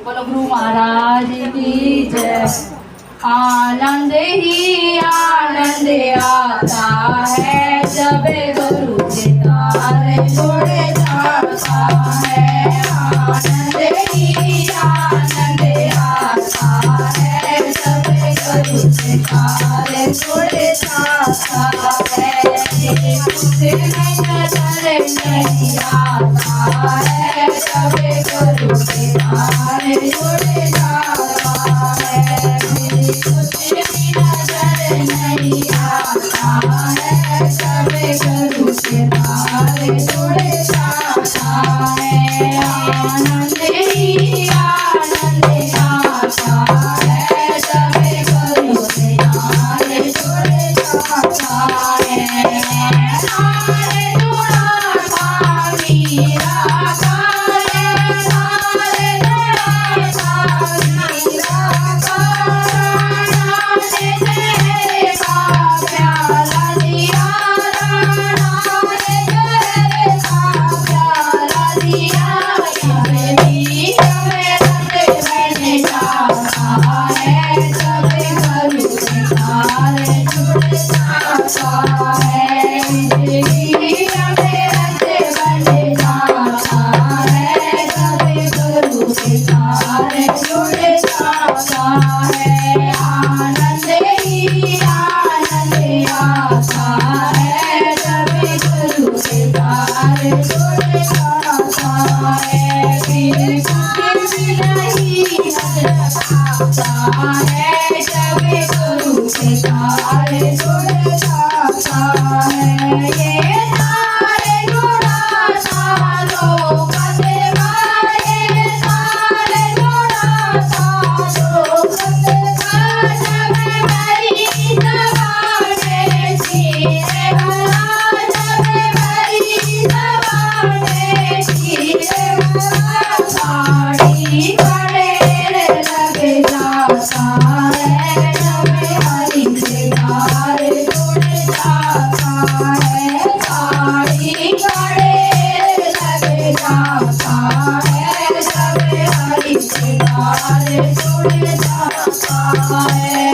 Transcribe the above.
बोलो गुरु महाराज की जय। आनंद ही आनंद आता है जब गुरु के तारे जोड़े जाता है। आनंद ही आनंद आता है जब गुरु के तारे जोड़े जाता है। मुझे नजर नहीं आता है जब गुरु के तारे जोड़े जाता है। मुझे नजर नहीं आता है जब गुरु के तारे जोड़े जाता है। आनंद ही आनंद आता है जब गुरु के तारे जोड़े जाता है। Bye.